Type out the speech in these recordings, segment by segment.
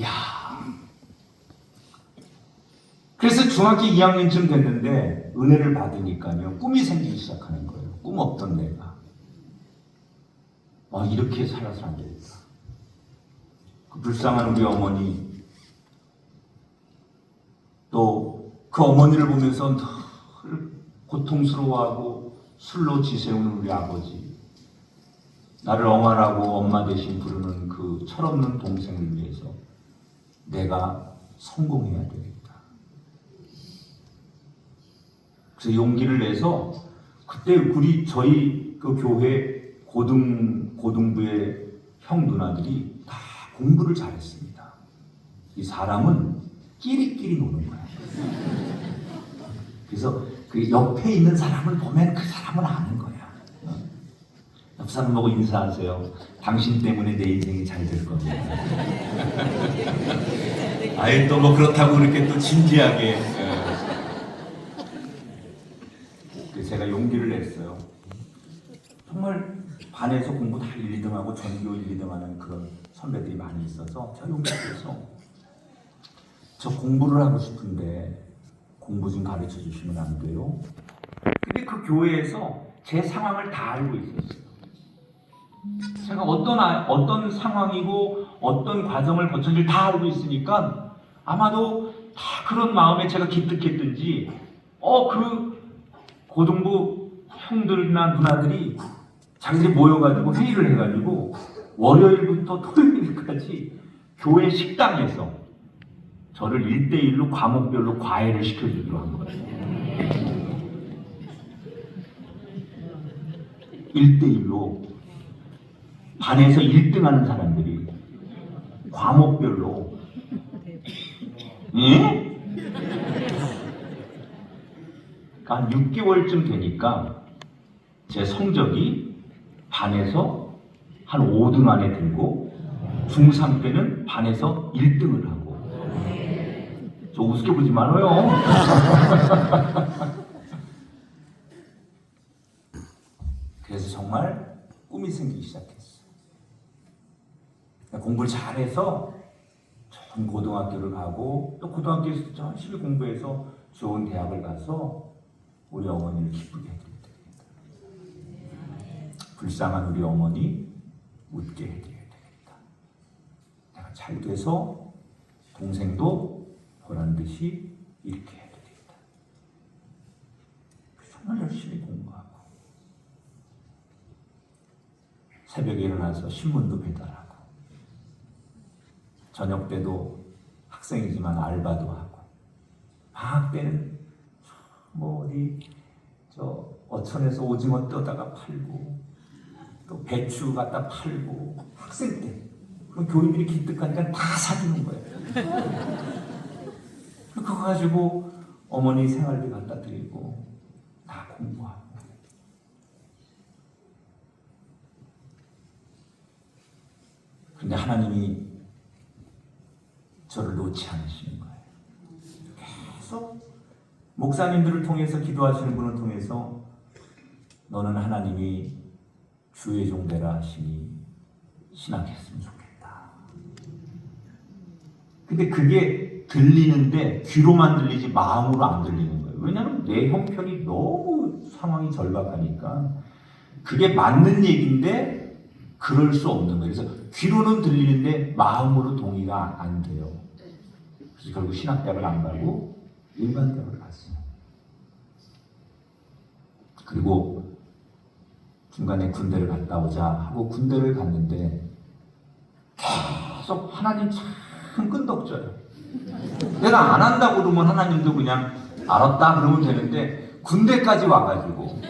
야. 그래서 중학교 2학년쯤 됐는데 은혜를 받으니까요. 꿈이 생기기 시작하는 거예요. 꿈 없던 내가. 이렇게 살아서 안 되겠다. 그 불쌍한 우리 어머니, 또 그 어머니를 보면서 늘 고통스러워하고 술로 지새우는 우리 아버지, 나를 엄마라고 엄마 대신 부르는 그 철없는 동생을 위해서 내가 성공해야 되겠다. 그래서 용기를 내서 그때 저희 그 교회 고등부의 형 누나들이 다 공부를 잘했습니다. 이 사람은 끼리끼리 노는 거야. 그래서 그 옆에 있는 사람을 보면 그 사람을 아는 거야. 옆 사람 보고 인사하세요. 당신 때문에 내 인생이 잘 될 겁니다. 아예 또 뭐 그렇다고 그렇게 또 진지하게. 제가 용기를 냈어요. 정말 반에서 공부 다 1, 2등하고 전교 1, 2등하는 그런 선배들이 많이 있어서 제가 용기를 내서 저 공부를 하고 싶은데 공부 좀 가르쳐 주시면 안 돼요? 근데 그 교회에서 제 상황을 다 알고 있었어요. 제가 어떤 상황이고 어떤 과정을 거쳤는지 다 알고 있으니까 아마도 다 그런 마음에 제가 기특했든지 그 고등부 형들이나 누나들이 자기들이 모여가지고 회의를 해가지고 월요일부터 토요일까지 교회 식당에서 저를 1대1로 과목별로 과외를 시켜주기로 한 거예요. 1대1로 반에서 1등하는 사람들이 과목별로 한 6개월쯤 되니까 제 성적이 반에서 한 5등 안에 들고 중3 때는 반에서 1등을 하고. 저 우습게 보지 말아요. 그래서 정말 꿈이 생기기 시작했어요. 공부를 잘해서 좋은 고등학교를 가고 또 고등학교에서 열심히 공부해서 좋은 대학을 가서 우리 어머니를 기쁘게 해드려야 되겠다. 불쌍한 우리 어머니 웃게 해드려야 되겠다. 내가 잘 돼서 동생도 보란 듯이 이렇게 해야 되겠다. 정말 열심히 공부하고 새벽에 일어나서 신문도 배달하고 저녁 때도 학생이지만 알바도 하고 방학 때는 어천에서 오징어 떠다가 팔고 또 배추 갖다 팔고 학생 때 그럼 교인들이 기특하니까 다 사주는 거예요. 그거 가지고 어머니 생활비 갖다 드리고 다 공부하고. 근데 하나님이 저를 놓지 않으시는 거예요. 계속 목사님들을 통해서 기도하시는 분을 통해서 너는 하나님이 주의 종되라 하시니 신학했으면 좋겠다. 근데 그게 들리는데 귀로만 들리지 마음으로 안 들리는 거예요. 왜냐하면 내 형편이 너무 상황이 절박하니까 그게 맞는 얘기인데 그럴 수 없는 거예요. 그래서 귀로는 들리는데 마음으로 동의가 안 돼요. 그래서 결국 신학대학을 안 가고 일반 대학을 갔어요. 그리고 중간에 군대를 갔다 오자 하고 군대를 갔는데 계속 하나님 참 끈덕져요. 내가 안 한다고 그러면 하나님도 그냥 알았다 그러면 되는데 군대까지 와가지고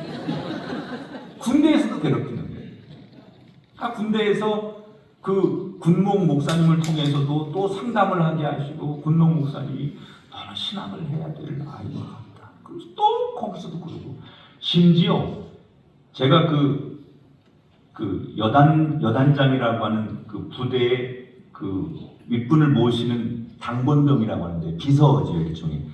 군대에서도 괴롭히는 거예요. 군대에서 그 군목 목사님을 통해서도 또 상담을 하게 하시고 군목 목사님이 너는 신학을 해야 될 아이가 같다. 그래서 또 거기서도 그러고 심지어 제가 그 여단장이라고 하는 그 부대의 그 윗분을 모시는 당번병이라고 하는데 비서지요 일종의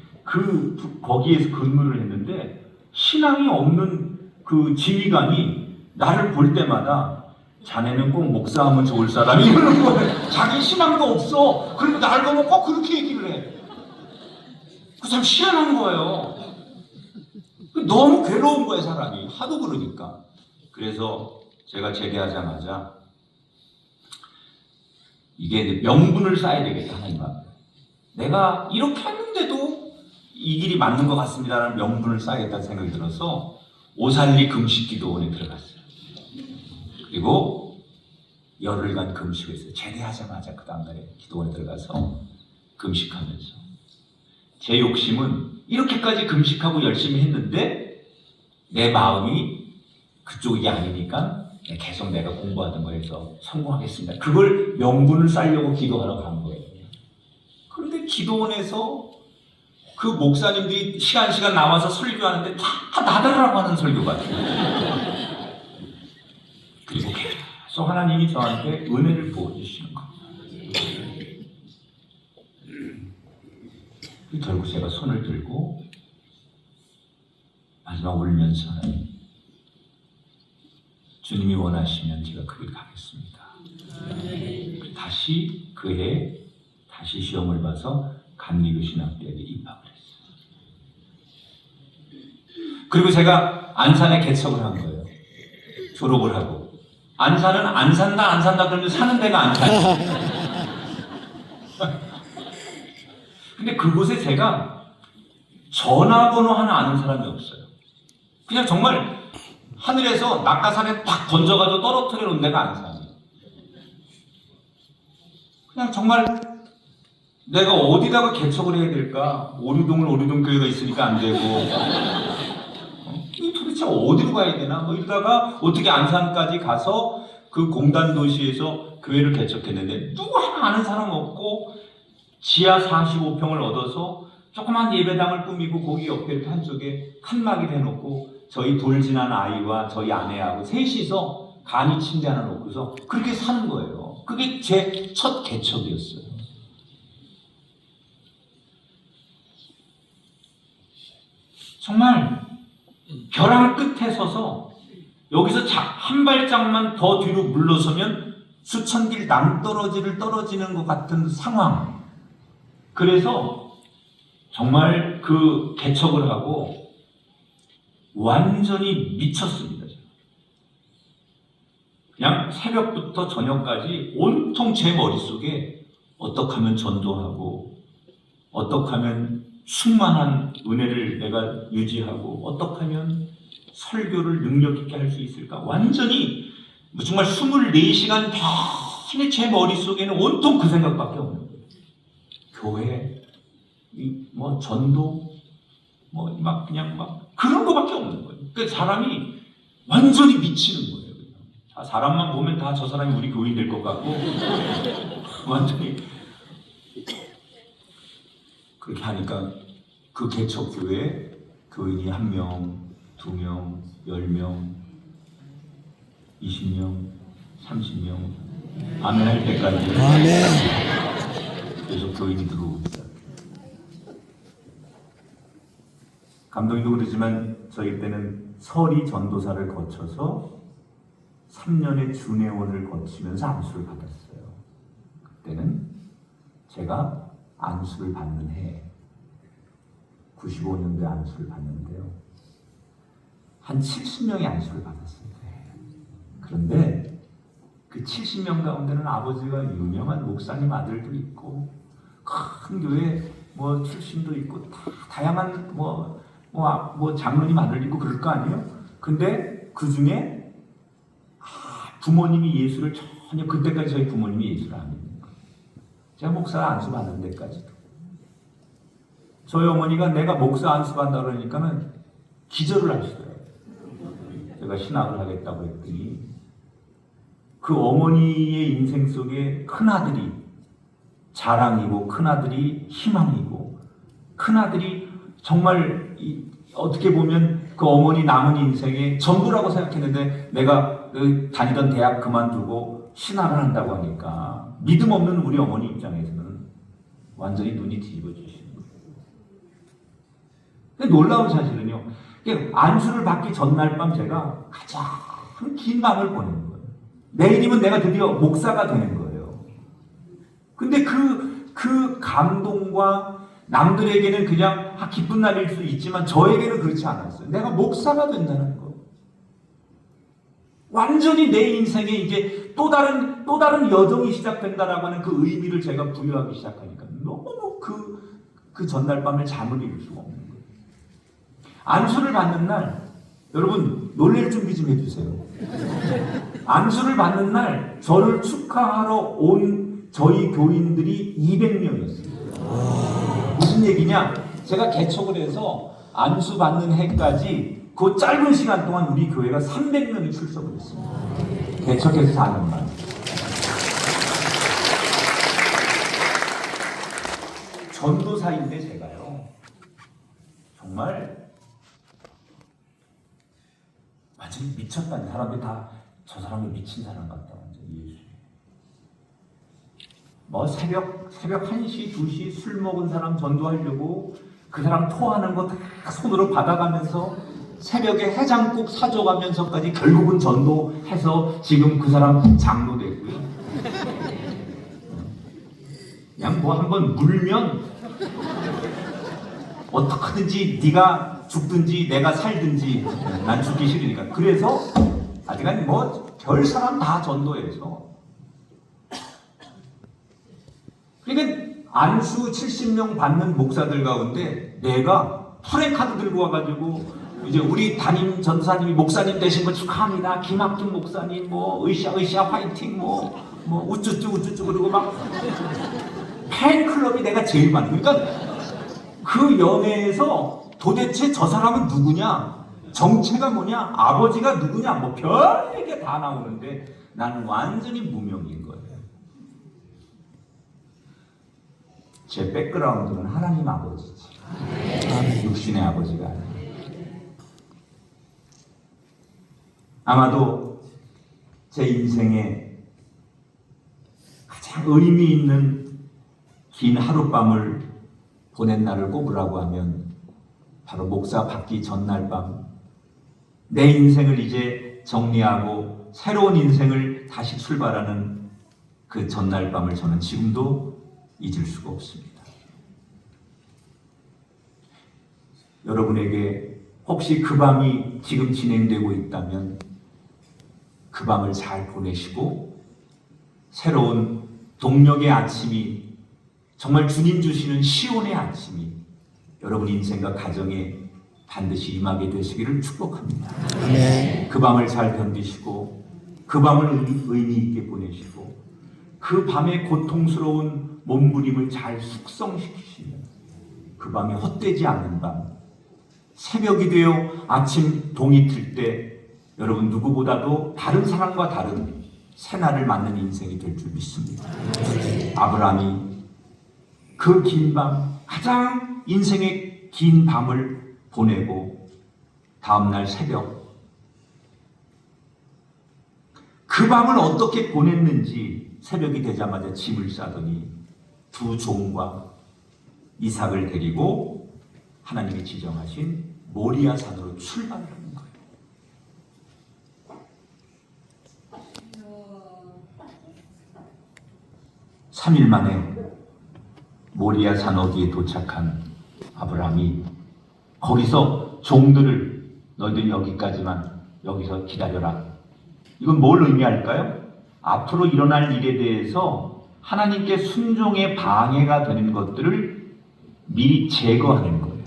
거기에서 근무를 했는데 신앙이 없는 그 지휘관이 나를 볼 때마다 자네는 꼭 목사하면 좋을 사람이 이러는 거예요. 자기 신앙 하나도 없어. 그리고 날 보면 꼭 그렇게 얘기를 해. 그 참 희한한 거예요. 너무 괴로운 거예요, 사람이. 하도 그러니까. 그래서 제가 제대하자마자 이게 명분을 쌓아야 되겠다, 하나님 앞에. 내가 이렇게 했는데도 이 길이 맞는 것 같습니다라는 명분을 쌓아야겠다는 생각이 들어서 오살리 금식기도원에 들어갔어요. 그리고 열흘간 금식을 했어요. 제대하자마자 그 다음날에 기도원에 들어가서 금식하면서 제 욕심은 이렇게까지 금식하고 열심히 했는데 내 마음이 그쪽이 아니니까 계속 내가 공부하던 거에서 성공하겠습니다. 그걸 명분을 쌓으려고 기도하러 간 거예요. 그런데 기도원에서 그 목사님들이 시간 나와서 설교하는데 다 나더라고 하는 설교가 돼요. 그리고 계속 하나님이 저한테 은혜를 부어주시는 거예요. 결국 제가 손을 들고 마지막 울면서 하나님, 주님이 원하시면 제가 그 길 가겠습니다. 다시 그해 다시 시험을 봐서 감리교 신학대학에 입학을 했어요. 그리고 제가 안산에 개척을 한 거예요. 졸업을 하고. 안산은 안 산다 그러면 사는 데가 안산이에요. 근데 그곳에 제가 전화번호 하나 아는 사람이 없어요. 그냥 정말 하늘에서 낙하산에 딱 던져가지고 떨어뜨려 놓은 데가 안산이에요. 그냥 정말 내가 어디다가 개척을 해야 될까? 오류동 교회가 있으니까 안 되고 도대체 어디로 가야 되나? 뭐 이러다가 어떻게 안산까지 가서 그 공단 도시에서 교회를 개척했는데 누구 하나 아는 사람 없고 지하 45평을 얻어서 조그만 예배당을 꾸미고 거기 옆에 이렇게 한쪽에 칸막이를 해놓고 저희 돌 지난 아이와 저희 아내하고 셋이서 간이 침대 하나 놓고서 그렇게 사는 거예요. 그게 제 첫 개척이었어요. 정말 벼랑 끝에 서서 여기서 한 발짝만 더 뒤로 물러서면 수천 길 낭떠러지를 떨어지는 것 같은 상황. 그래서 정말 그 개척을 하고 완전히 미쳤습니다. 그냥 새벽부터 저녁까지 온통 제 머릿속에 어떻게 하면 전도하고 어떻게 하면 충만한 은혜를 내가 유지하고 어떻게 하면 설교를 능력 있게 할 수 있을까? 완전히 정말 24시간 내내 제 머릿속에는 온통 그 생각밖에 없는 거예요. 교회, 뭐 전도, 뭐 막 그냥 막 그런 거밖에 없는 거예요. 그러니까 사람이 완전히 미치는 거예요. 사람만 보면 다 저 사람이 우리 교인 될 것 같고 완전히 그렇게 하니까 그 개척교회에 교인이 1명, 2명, 10명, 20명, 30명 아멘 할 때까지 계속 교인이 들어오고 있어요. 감독님도 그러지만 저희 때는 서리 전도사를 거쳐서 3년의 준회원을 거치면서 안수를 받았어요. 그때는 제가 안수를 받는 해 95년도에 안수를 받는데요. 한 70명이 안수를 받았습니다. 그런데 그 70명 가운데는 아버지가 유명한 목사님 아들도 있고 큰 교회 뭐 출신도 있고 다양한 뭐 장로님 아들 있고 그럴 거 아니에요? 근데 그 중에 부모님이 예수를 전혀 그때까지 저희 부모님이 예수를 안 믿는 거예요. 제가 목사 안수 받는 데까지도. 저희 어머니가 내가 목사 안수 받는다 그러니까는 기절을 하시더라고요. 제가 신학을 하겠다고 했더니 그 어머니의 인생 속에 큰아들이 자랑이고 큰아들이 희망이고 큰아들이 정말 어떻게 보면 그 어머니 남은 인생의 전부라고 생각했는데 내가 다니던 대학 그만두고 신학을 한다고 하니까 믿음 없는 우리 어머니 입장에서는 완전히 눈이 뒤집어지시는 거예요. 근데 놀라운 사실은요. 안수를 받기 전날 밤 제가 가장 긴 밤을 보낸 거예요. 내일이면 내가 드디어 목사가 되는 거예요. 근데 그 감동과 남들에게는 그냥 기쁜 날일 수 있지만 저에게는 그렇지 않았어요. 내가 목사가 된다는 거. 완전히 내 인생에 이제 또 다른 여정이 시작된다라고 하는 그 의미를 제가 부여하기 시작하니까 너무 그 전날 밤에 잠을 이룰 수가 없는 거예요. 안수를 받는 날, 여러분 놀랄 준비 좀 해주세요. 안수를 받는 날 저를 축하하러 온 저희 교인들이 200명이었어요. 무슨 얘기냐? 제가 개척을 해서 안수 받는 해까지 그 짧은 시간 동안 우리 교회가 300명이 출석을 했습니다. 개척해서 4년 만. 전도사인데 제가요, 정말 완전히 미쳤다는 사람들이 다 저 사람이 미친 사람 같다. 완전히 예수. 뭐 새벽 1시, 2시 술 먹은 사람 전도하려고 그 사람 토하는 거 다 손으로 받아가면서 새벽에 해장국 사줘가면서까지 결국은 전도해서 지금 그 사람 장로 됐고요. 그냥 뭐 한번 물면 어떻게든지 네가 죽든지 내가 살든지 난 죽기 싫으니까. 그래서 아직은 뭐 별 사람 다 전도해서. 그러니까 안수 70명 받는 목사들 가운데 내가 프랜카드 들고 와가지고 이제 우리 담임 전사님이 목사님 되신 거 축하합니다. 김학중 목사님 뭐 으쌰 화이팅 뭐 우쭈쭈 그러고 막 팬클럽이 내가 제일 많아. 그러니까 그 연회에서 도대체 저 사람은 누구냐? 정체가 뭐냐? 아버지가 누구냐? 뭐 별게 다 나오는데 나는 완전히 무명인 거예요. 제 백그라운드는 하나님 아버지지. 육신의 아버지가 아니에요. 아마도 제 인생에 가장 의미 있는 긴 하룻밤을 보낸 날을 꼽으라고 하면 바로 목사 받기 전날 밤, 내 인생을 이제 정리하고 새로운 인생을 다시 출발하는 그 전날 밤을 저는 지금도 잊을 수가 없습니다. 여러분에게 혹시 그 밤이 지금 진행되고 있다면 그 밤을 잘 보내시고 새로운 동력의 아침이, 정말 주님 주시는 시온의 아침이 여러분 인생과 가정에 반드시 임하게 되시기를 축복합니다. 네. 그 밤을 잘 견디시고 그 밤을 의미 있게 보내시고 그 밤의 고통스러운 몸부림을 잘 숙성시키시면 그 밤이 헛되지 않는 밤, 새벽이 되어 아침 동이 틀 때 여러분 누구보다도 다른 사람과 다른 새날을 맞는 인생이 될 줄 믿습니다. 아브라함이 그 긴 밤, 가장 인생의 긴 밤을 보내고 다음날 새벽 그 밤을 어떻게 보냈는지 새벽이 되자마자 짐을 싸더니 두 종과 이삭을 데리고 하나님이 지정하신 모리아 산으로 출발하는 거예요. 3일 만에 모리아 산 어디에 도착한 아브라함이 거기서 종들을 너희들 여기까지만 여기서 기다려라. 이건 뭘 의미할까요? 앞으로 일어날 일에 대해서 하나님께 순종의 방해가 되는 것들을 미리 제거하는 거예요.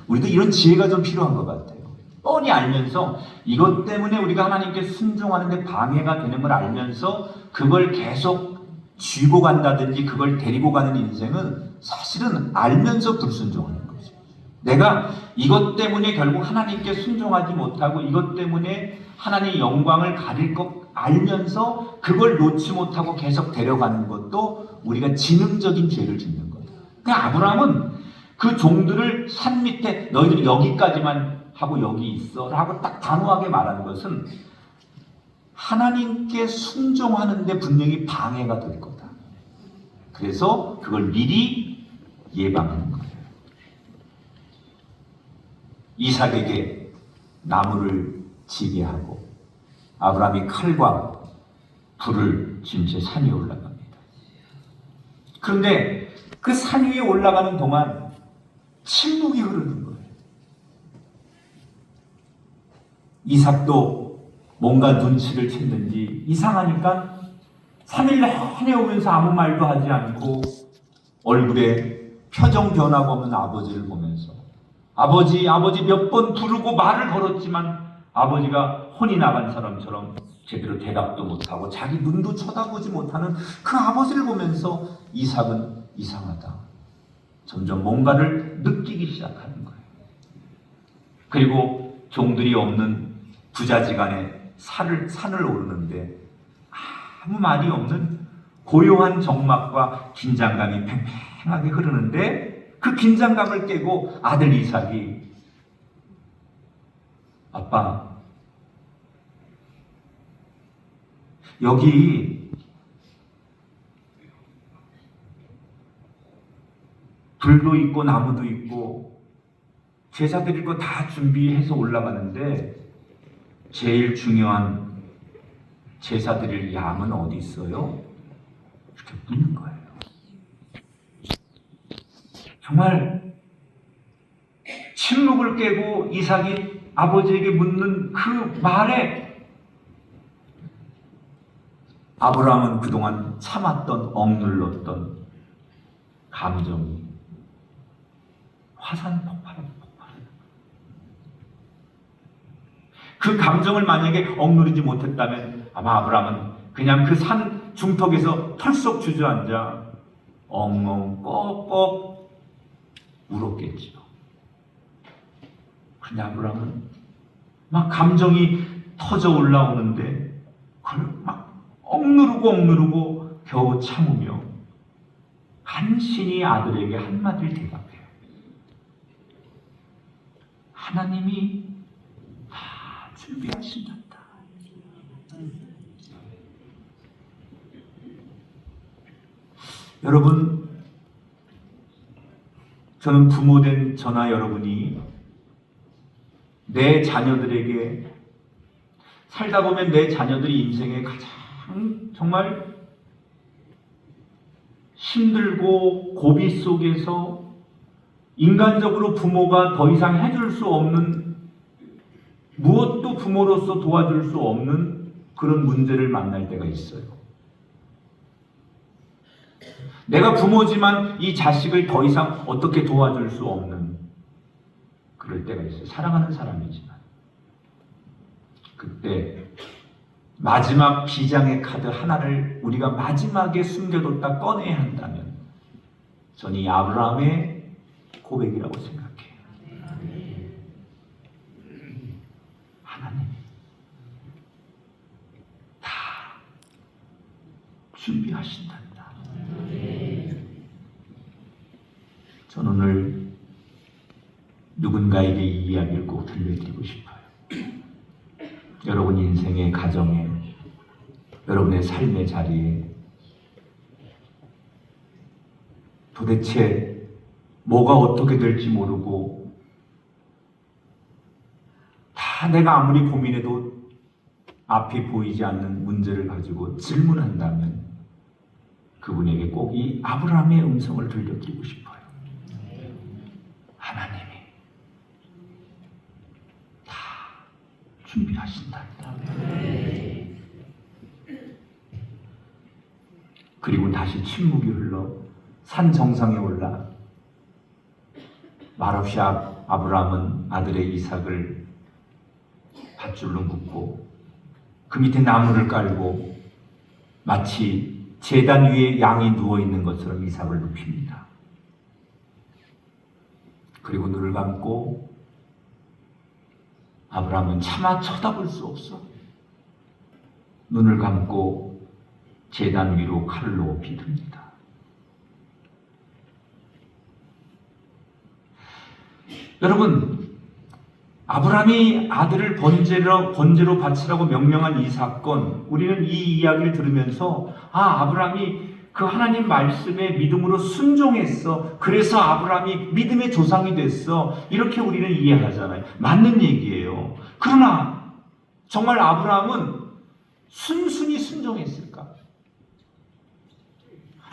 우리도 이런 지혜가 좀 필요한 것 같아요. 뻔히 알면서 이것 때문에 우리가 하나님께 순종하는데 방해가 되는 걸 알면서 그걸 계속 쥐고 간다든지 그걸 데리고 가는 인생은 사실은 알면서 불순종하는 거죠. 내가 이것 때문에 결국 하나님께 순종하지 못하고 이것 때문에 하나님의 영광을 가릴 것 알면서 그걸 놓지 못하고 계속 데려가는 것도 우리가 지능적인 죄를 짓는 거예요. 그러니까 아브라함은 그 종들을 산 밑에 너희들이 여기까지만 하고 여기 있어 라고 딱 단호하게 말하는 것은 하나님께 순종하는데 분명히 방해가 될 거다. 그래서 그걸 미리 예방하는 거예요. 이삭에게 나무를 지게 하고 아브라함이 칼과 불을 쥔 채 산에 올라갑니다. 그런데 그 산 위에 올라가는 동안 침묵이 흐르는 거예요. 이삭도 뭔가 눈치를 챘는지 이상하니까 3일 내내 오면서 아무 말도 하지 않고 얼굴에 표정 변화가 없는 아버지를 보면서 아버지 몇 번 부르고 말을 걸었지만 아버지가 혼이 나간 사람처럼 제대로 대답도 못하고 자기 눈도 쳐다보지 못하는 그 아버지를 보면서 이삭은 이상하다. 점점 뭔가를 느끼기 시작하는 거예요. 그리고 종들이 없는 부자지간에 산을 오르는데 아무 말이 없는 고요한 정막과 긴장감이 팽팽하게 흐르는데 그 긴장감을 깨고 아들 이삭이 아빠, 여기 불도 있고 나무도 있고 제사 드릴 거 다 준비해서 올라가는데 제일 중요한 제사 드릴 양은 어디 있어요? 이렇게 묻는 거예요. 정말 침묵을 깨고 이삭이 아버지에게 묻는 그 말에 아브라함은 그동안 참았던 억눌렀던 감정이 화산 폭발하는 그 감정을 만약에 억누르지 못했다면 아마 아브라함은 그냥 그 산 중턱에서 털썩 주저앉아 엉엉 꺽꺽 울었겠지요. 그런데 아브라함은 막 감정이 터져 올라오는데 그걸 막 억누르고 겨우 참으며 간신히 아들에게 한마디를 대답해요. 하나님이 다 준비하신단다. 여러분, 저는 부모된 저나 여러분이 내 자녀들에게 살다 보면 내 자녀들이 인생에 가장 정말 힘들고 고비 속에서 인간적으로 부모가 더 이상 해줄 수 없는, 무엇도 부모로서 도와줄 수 없는 그런 문제를 만날 때가 있어요. 내가 부모지만 이 자식을 더 이상 어떻게 도와줄 수 없는 그럴 때가 있어요. 사랑하는 사람이지만. 그때 마지막 비장의 카드 하나를 우리가 마지막에 숨겨뒀다 꺼내야 한다면 저는 이 아브라함의 고백이라고 생각해요. 하나님이 다 준비하신단다. 저는 오늘 누군가에게 이 이야기를 꼭 들려드리고 싶어요. 여러분 인생의 가정에, 여러분의 삶의 자리에 도대체 뭐가 어떻게 될지 모르고 다 내가 아무리 고민해도 앞이 보이지 않는 문제를 가지고 질문한다면 그분에게 꼭 이 아브라함의 음성을 들려드리고 싶어요. 하나님이 다 준비하신단다. 그리고 다시 침묵이 흘러 산 정상에 올라 말없이 아브라함은 아들의 이삭을 밧줄로 묶고 그 밑에 나무를 깔고 마치 제단 위에 양이 누워있는 것처럼 이삭을 눕힙니다. 그리고 눈을 감고 아브라함은 차마 쳐다볼 수 없어. 눈을 감고 제단 위로 칼을 높이 듭니다. 여러분, 아브라함이 아들을 번제로 바치라고 명령한 이 사건, 우리는 이 이야기를 들으면서 아브라함이 그 하나님 말씀에 믿음으로 순종했어. 그래서 아브라함이 믿음의 조상이 됐어. 이렇게 우리는 이해하잖아요. 맞는 얘기예요. 그러나 정말 아브라함은 순순히 순종했을까?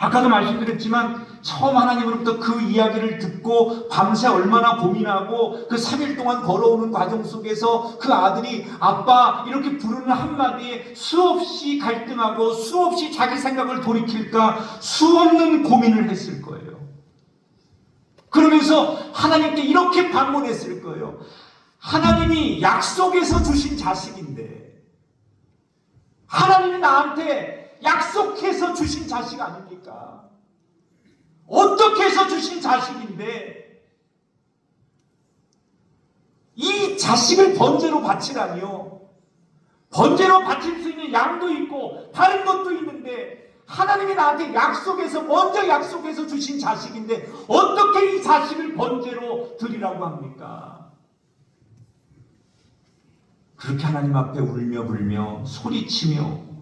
아까도 말씀드렸지만 처음 하나님으로부터 그 이야기를 듣고 밤새 얼마나 고민하고 그 3일 동안 걸어오는 과정 속에서 그 아들이 아빠 이렇게 부르는 한마디에 수없이 갈등하고 수없이 자기 생각을 돌이킬까 수없는 고민을 했을 거예요. 그러면서 하나님께 이렇게 반문했을 거예요. 하나님이 약속해서 주신 자식인데, 하나님이 나한테 약속해서 주신 자식 아닙니까? 어떻게 해서 주신 자식인데 이 자식을 번제로 바치라니요. 번제로 바칠 수 있는 양도 있고 다른 것도 있는데 하나님이 나한테 약속해서 먼저 약속해서 주신 자식인데 어떻게 이 자식을 번제로 드리라고 합니까? 그렇게 하나님 앞에 울며 불며 소리치며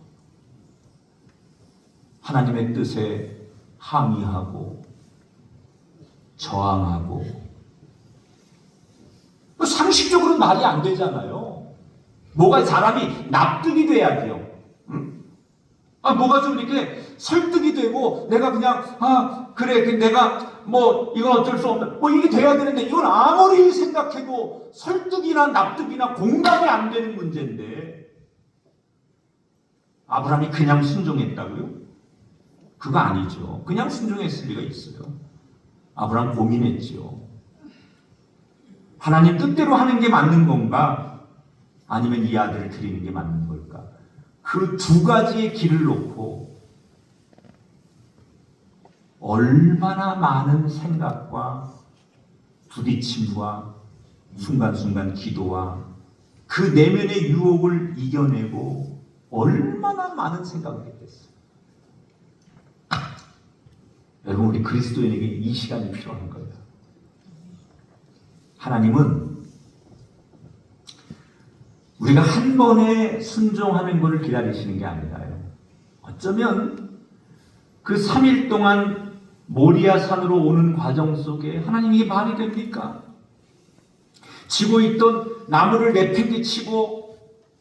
하나님의 뜻에 항의하고 저항하고, 상식적으로는 말이 안 되잖아요. 뭐가 사람이 납득이 돼야죠. 응? 뭐가 좀 이렇게 설득이 되고 내가 그냥 그래 내가 뭐 이건 어쩔 수 없다 뭐 이게 돼야 되는데, 이건 아무리 생각해도 설득이나 납득이나 공감이 안 되는 문제인데 아브라함이 그냥 순종했다고요? 그거 아니죠. 그냥 순종했을 리가 있어요. 아브라함 고민했지요. 하나님 뜻대로 하는 게 맞는 건가? 아니면 이 아들을 드리는 게 맞는 걸까? 그 두 가지의 길을 놓고 얼마나 많은 생각과 부딪힘과 순간순간 기도와 그 내면의 유혹을 이겨내고 얼마나 많은 생각을 했겠어요. 여러분, 우리 그리스도인에게 이 시간이 필요한 거예요. 하나님은 우리가 한 번에 순종하는 것을 기다리시는 게 아니라요. 어쩌면 그 3일 동안 모리아 산으로 오는 과정 속에 하나님이 이게 말이 됩니까? 지고 있던 나무를 내팽개치고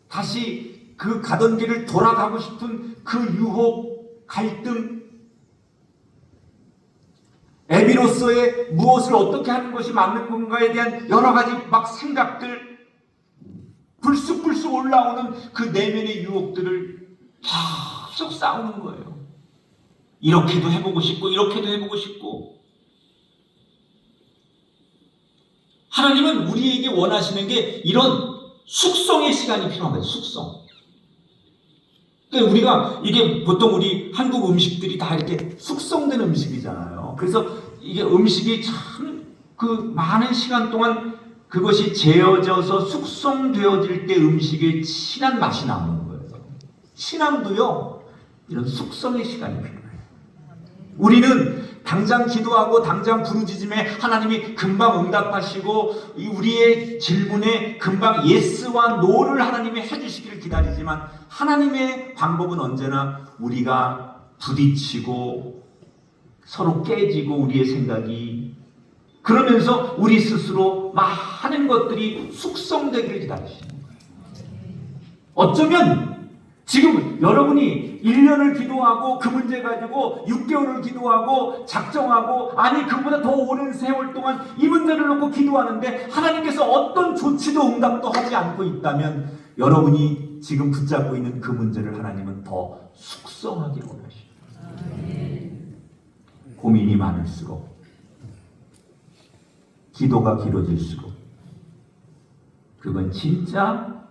다시 그 가던 길을 돌아가고 싶은 그 유혹, 갈등, 애비로서의 무엇을 어떻게 하는 것이 맞는 건가에 대한 여러 가지 막 생각들, 불쑥불쑥 올라오는 그 내면의 유혹들을 계속 싸우는 거예요. 이렇게도 해보고 싶고 이렇게도 해보고 싶고. 하나님은 우리에게 원하시는 게 이런 숙성의 시간이 필요한 거예요. 숙성. 그러니까 우리가 이게 보통 우리 한국 음식들이 다 이렇게 숙성된 음식이잖아요. 그래서 이게 음식이 참 그 많은 시간 동안 그것이 재어져서 숙성되어질 때 음식에 진한 맛이 나오는 거예요. 신앙도요, 이런 숙성의 시간이 필요해요. 우리는 당장 기도하고 당장 부르짖음에 하나님이 금방 응답하시고 우리의 질문에 금방 예스와 노를 하나님이 해주시기를 기다리지만, 하나님의 방법은 언제나 우리가 부딪히고 서로 깨지고 우리의 생각이, 그러면서 우리 스스로 많은 것들이 숙성되기를 기다리시는 거예요. 어쩌면 지금 여러분이 1년을 기도하고 그 문제 가지고 6개월을 기도하고 작정하고, 아니 그보다 더 오랜 세월 동안 이 문제를 놓고 기도하는데 하나님께서 어떤 조치도 응답도 하지 않고 있다면, 여러분이 지금 붙잡고 있는 그 문제를 하나님은 더 숙성하기를 원하십니다. 고민이 많을수록, 기도가 길어질수록 그건 진짜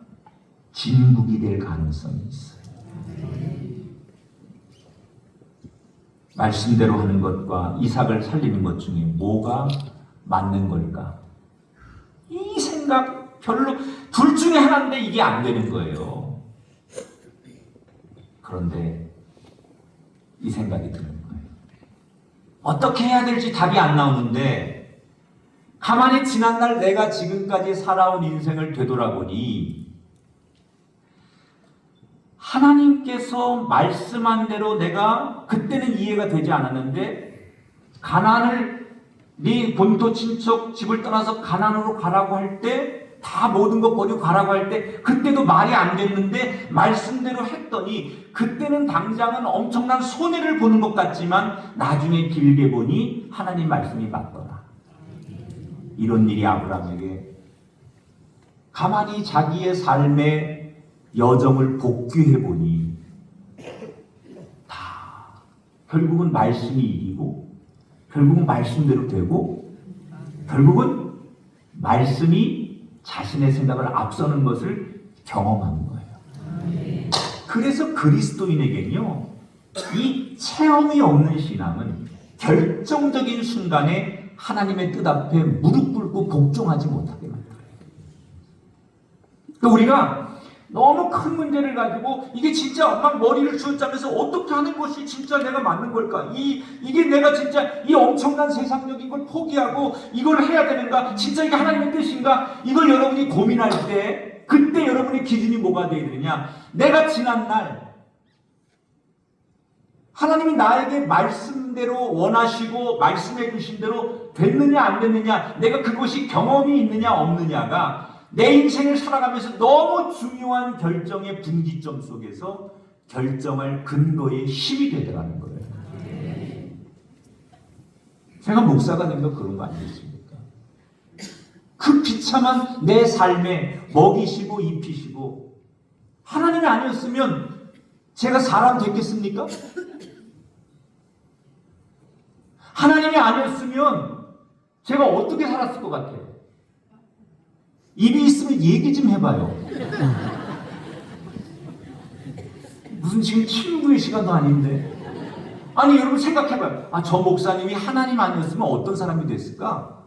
진국이 될 가능성이 있어요. 말씀대로 하는 것과 이삭을 살리는 것 중에 뭐가 맞는 걸까? 이 생각 별로, 둘 중에 하나인데 이게 안 되는 거예요. 그런데 이 생각이 드는 거예요. 어떻게 해야 될지 답이 안 나오는데 가만히 지난날 내가 지금까지 살아온 인생을 되돌아보니 하나님께서 말씀한 대로 내가 그때는 이해가 되지 않았는데, 가나안을 네 본토 친척 집을 떠나서 가나안으로 가라고 할 때 다 모든 것 버리고 가라고 할 때 그때도 말이 안 됐는데 말씀대로 했더니 그때는 당장은 엄청난 손해를 보는 것 같지만 나중에 길게 보니 하나님 말씀이 맞더라. 이런 일이 아브라함에게 가만히 자기의 삶의 여정을 복귀해 보니 다 결국은 말씀이 이기고 결국은 말씀대로 되고 결국은 말씀이 자신의 생각을 앞서는 것을 경험하는 거예요. 그래서 그리스도인에게는요, 이 체험이 없는 신앙은 결정적인 순간에 하나님의 뜻 앞에 무릎 꿇고 복종하지 못하게 만들어요. 그러니까 우리가 너무 큰 문제를 가지고 이게 진짜 막 머리를 쥐어짜면서 어떻게 하는 것이 진짜 내가 맞는 걸까? 이게 내가 진짜 이 엄청난 세상적인 걸 포기하고 이걸 해야 되는가? 진짜 이게 하나님의 뜻인가? 이걸 여러분이 고민할 때 그때 여러분의 기준이 뭐가 되어야 되느냐? 내가 지난날 하나님이 나에게 말씀대로 원하시고 말씀해 주신 대로 됐느냐 안 됐느냐, 내가 그것이 경험이 있느냐 없느냐가 내 인생을 살아가면서 너무 중요한 결정의 분기점 속에서 결정할 근거의 힘이 되더라는 거예요. 제가 목사가 되면서 그런 거 아니겠습니까? 그 비참한 내 삶에 먹이시고 입히시고 하나님이 아니었으면 제가 사람 됐겠습니까? 하나님이 아니었으면 제가 어떻게 살았을 것 같아요? 입이 있으면 얘기 좀 해봐요. 무슨 지금 친구의 시간도 아닌데. 아니 여러분 생각해봐요. 아, 저 목사님이 하나님 아니었으면 어떤 사람이 됐을까?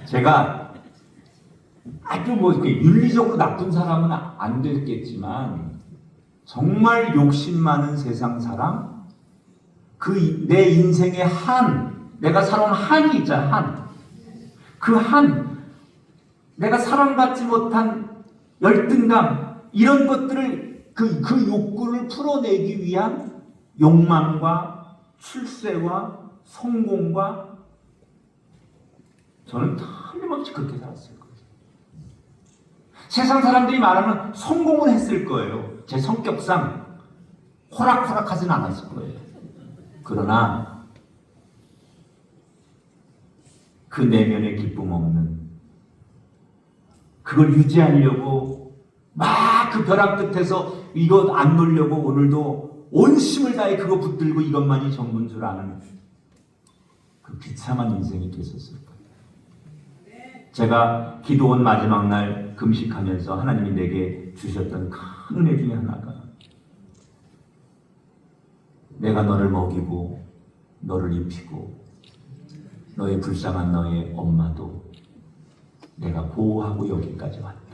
제가 아주 뭐 이렇게 윤리적으로 나쁜 사람은 안 됐겠지만 정말 욕심 많은 세상 사람, 그 내 인생의 내가 살아온 한이 있잖아, 한. 그 내가 사랑받지 못한 열등감, 이런 것들을, 그 욕구를 풀어내기 위한 욕망과 출세와 성공과 저는 틀림없이 그렇게 살았을 거예요. 세상 사람들이 말하는 성공을 했을 거예요. 제 성격상 호락호락하진 않았을 거예요. 그러나 그 내면의 기쁨 없는, 그걸 유지하려고 막 그 벼락 끝에서 이거 안 놓으려고 오늘도 온 힘을 다해 그거 붙들고 이것만이 전부인 줄 아는 그 비참한 인생이 됐었을 거예요. 제가 기도원 마지막 날 금식하면서 하나님이 내게 주셨던 큰 은혜 중에 하나가 내가 너를 먹이고 너를 입히고 너의 불쌍한 너의 엄마도 내가 보호하고 여기까지 왔다.